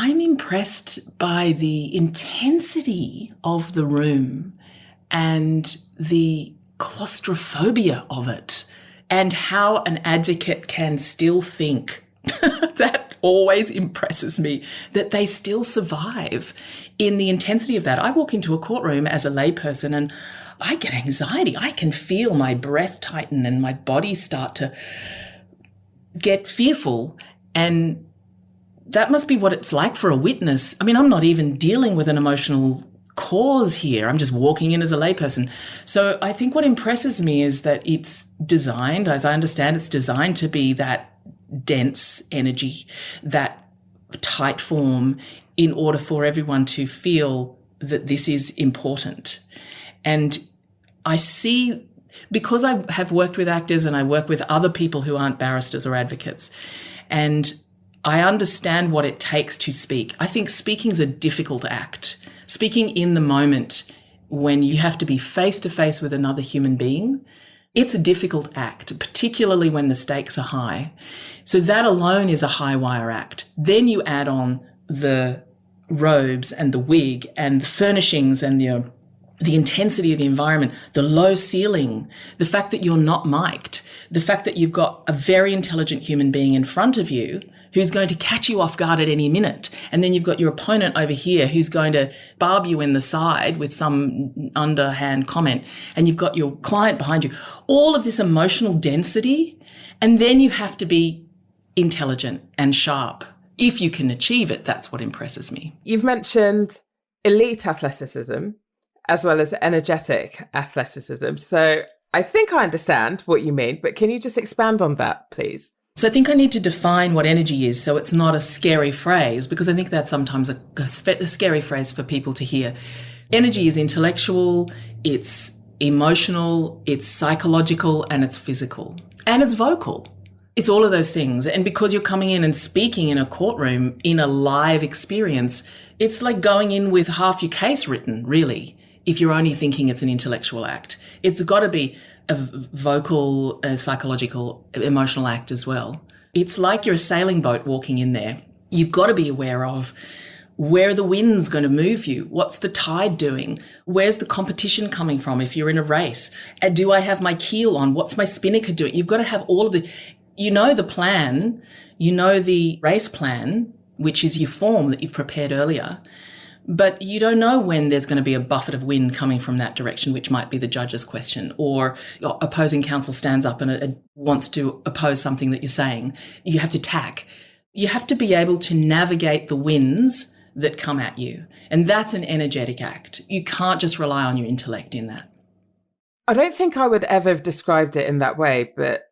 I'm impressed by the intensity of the room and the claustrophobia of it, and how an advocate can still think. That always impresses me, that they still survive in the intensity of that. I walk into a courtroom as a layperson and I get anxiety. I can feel my breath tighten and my body start to get fearful. And that must be what it's like for a witness. I mean, I'm not even dealing with an emotional cause here. I'm just walking in as a layperson. So I think what impresses me is that it's designed, as I understand, it's designed to be that dense energy, that tight form, in order for everyone to feel that this is important. And I see, because I have worked with actors and I work with other people who aren't barristers or advocates, and I understand what it takes to speak. I think speaking is a difficult act. Speaking in the moment when you have to be face to face with another human being, it's a difficult act, particularly when the stakes are high. So that alone is a high wire act. Then you add on the robes and the wig and the furnishings and the intensity of the environment, the low ceiling, the fact that you're not mic'd, the fact that you've got a very intelligent human being in front of you who's going to catch you off guard at any minute. And then you've got your opponent over here who's going to barb you in the side with some underhand comment. And you've got your client behind you. All of this emotional density. And then you have to be intelligent and sharp. If you can achieve it, that's what impresses me. You've mentioned elite athleticism as well as energetic athleticism. So I think I understand what you mean, but can you just expand on that, please? So I think I need to define what energy is so it's not a scary phrase, because I think that's sometimes a scary phrase for people to hear. Energy is intellectual, it's emotional, it's psychological, and it's physical. And it's vocal. It's all of those things. And because you're coming in and speaking in a courtroom in a live experience, it's like going in with half your case written, really, if you're only thinking it's an intellectual act. It's got to be a vocal, psychological, emotional act as well. It's like you're a sailing boat walking in there. You've got to be aware of where the wind's going to move you. What's the tide doing? Where's the competition coming from if you're in a race? Do I have my keel on? What's my spinnaker doing? You've got to have all of the plan, the race plan, which is your form that you've prepared earlier. But you don't know when there's going to be a buffet of wind coming from that direction, which might be the judge's question, or your opposing counsel stands up and wants to oppose something that you're saying. You have to tack. You have to be able to navigate the winds that come at you. And that's an energetic act. You can't just rely on your intellect in that. I don't think I would ever have described it in that way, but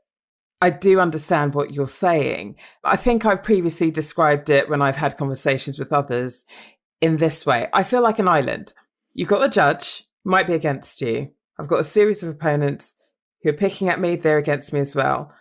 I do understand what you're saying. I think I've previously described it when I've had conversations with others in this way. I feel like an island. You've got the judge, might be against you. I've got a series of opponents who are picking at me, they're against me as well.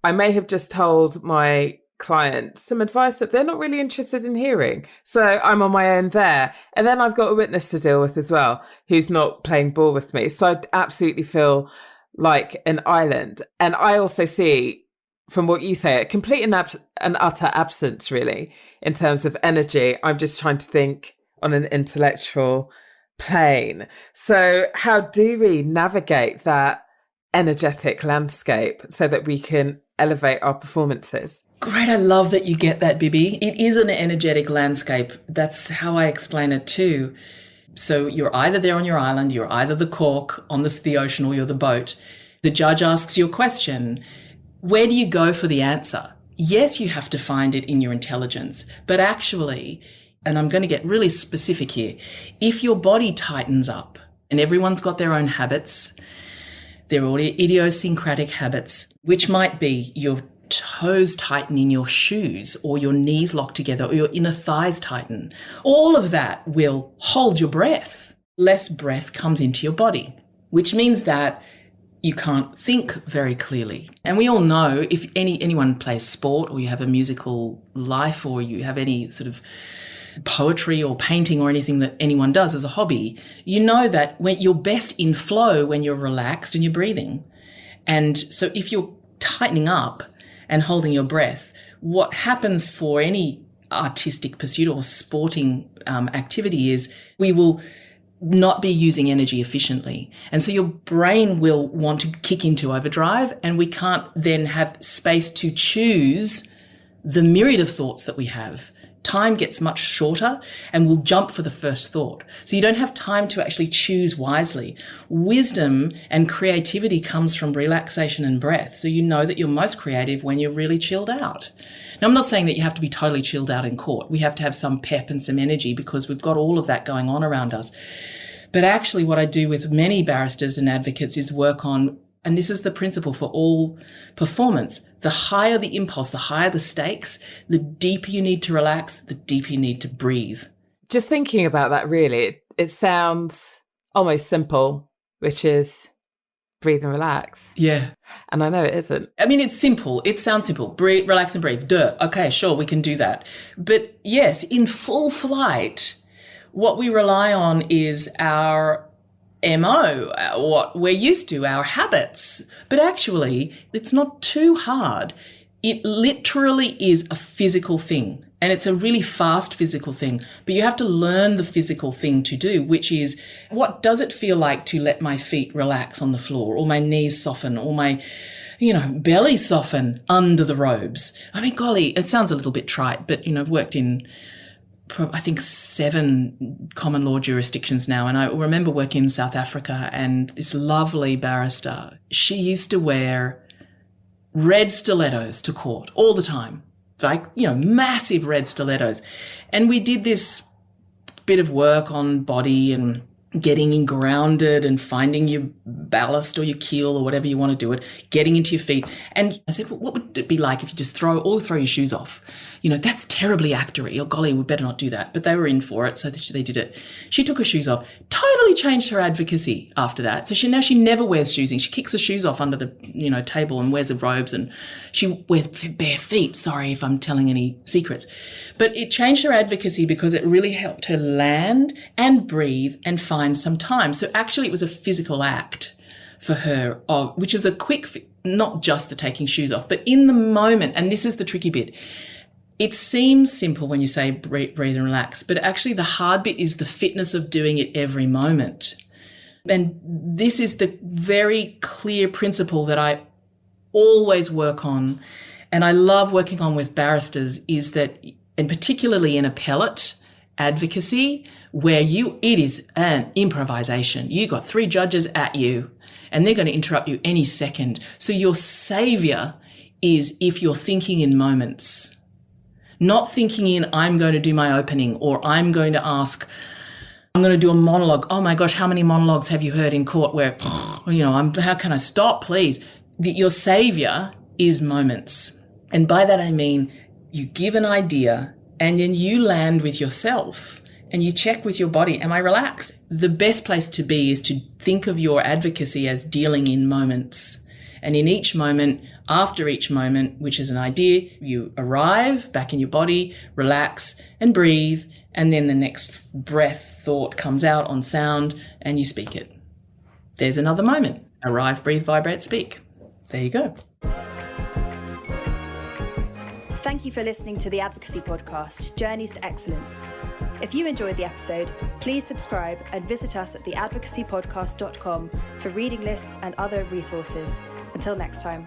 I may have just told my client some advice that they're not really interested in hearing. So I'm on my own there. And then I've got a witness to deal with as well, who's not playing ball with me. So I absolutely feel like an island. And I also see, from what you say, a complete and utter absence, really, in terms of energy. I'm just trying to think on an intellectual plane. So how do we navigate that energetic landscape so that we can elevate our performances? Great. I love that you get that, Bibi. It is an energetic landscape. That's how I explain it too. So you're either there on your island, you're either the cork on the ocean, or you're the boat. The judge asks you a question. Where do you go for the answer? Yes, you have to find it in your intelligence, but actually, and I'm going to get really specific here, if your body tightens up, and everyone's got their own habits, their idiosyncratic habits, which might be your toes tighten in your shoes, or your knees lock together, or your inner thighs tighten, all of that will hold your breath. Less breath comes into your body, which means that you can't think very clearly. And we all know, if anyone plays sport, or you have a musical life, or you have any sort of poetry or painting or anything that anyone does as a hobby, you know that when you're best in flow when you're relaxed and you're breathing. And so if you're tightening up and holding your breath, what happens for any artistic pursuit or sporting activity is we will not be using energy efficiently. And so your brain will want to kick into overdrive, and we can't then have space to choose the myriad of thoughts that we have. Time gets much shorter and we'll jump for the first thought. So you don't have time to actually choose wisely. Wisdom and creativity comes from relaxation and breath. So you know that you're most creative when you're really chilled out. Now, I'm not saying that you have to be totally chilled out in court. We have to have some pep and some energy because we've got all of that going on around us. But actually what I do with many barristers and advocates is work on, and this is the principle for all performance, the higher the impulse, the higher the stakes, the deeper you need to relax, the deeper you need to breathe. Just thinking about that, really, it sounds almost simple, which is breathe and relax. Yeah. And I know it isn't. I mean, it's simple. It sounds simple. Breathe, relax and breathe. Duh. Okay, sure, we can do that. But yes, in full flight, what we rely on is our MO, what we're used to, our habits. But actually, it's not too hard. It literally is a physical thing, and it's a really fast physical thing. But you have to learn the physical thing to do, which is, what does it feel like to let my feet relax on the floor, or my knees soften, or my belly soften under the robes? I mean, golly, it sounds a little bit trite, but, I've worked in I think 7 common law jurisdictions now. And I remember working in South Africa, and this lovely barrister, she used to wear red stilettos to court all the time, like, massive red stilettos. And we did this bit of work on body and getting grounded and finding your ballast or your keel or whatever you want to do it, getting into your feet. And I said, well, what would it be like if you just throw your shoes off? That's terribly actory. Oh, golly, we better not do that. But they were in for it, so they did it. She took her shoes off, totally changed her advocacy after that. So she never wears shoesing. She kicks her shoes off under the, table and wears the robes, and she wears bare feet. Sorry if I'm telling any secrets. But it changed her advocacy because it really helped her land and breathe and find some time. So actually it was a physical act for her, which was a quick, not just the taking shoes off, but in the moment, and this is the tricky bit, it seems simple when you say breathe and relax, but actually the hard bit is the fitness of doing it every moment. And this is the very clear principle that I always work on, and I love working on with barristers, is that, and particularly in appellate advocacy, where it is an improvisation. You got 3 judges at you, and they're going to interrupt you any second. So your savior is if you're thinking in moments. Not thinking in, I'm going to do my opening, or I'm going to do a monologue. Oh my gosh, how many monologues have you heard in court where, how can I stop, please? Your savior is moments. And by that I mean, you give an idea and then you land with yourself and you check with your body, am I relaxed? The best place to be is to think of your advocacy as dealing in moments. And in each moment, after each moment, which is an idea, you arrive back in your body, relax and breathe, and then the next thought comes out on sound and you speak it. There's another moment. Arrive, breathe, vibrate, speak. There you go. Thank you for listening to the Advocacy Podcast, Journeys to Excellence. If you enjoyed the episode, please subscribe and visit us at theadvocacypodcast.com for reading lists and other resources. Until next time.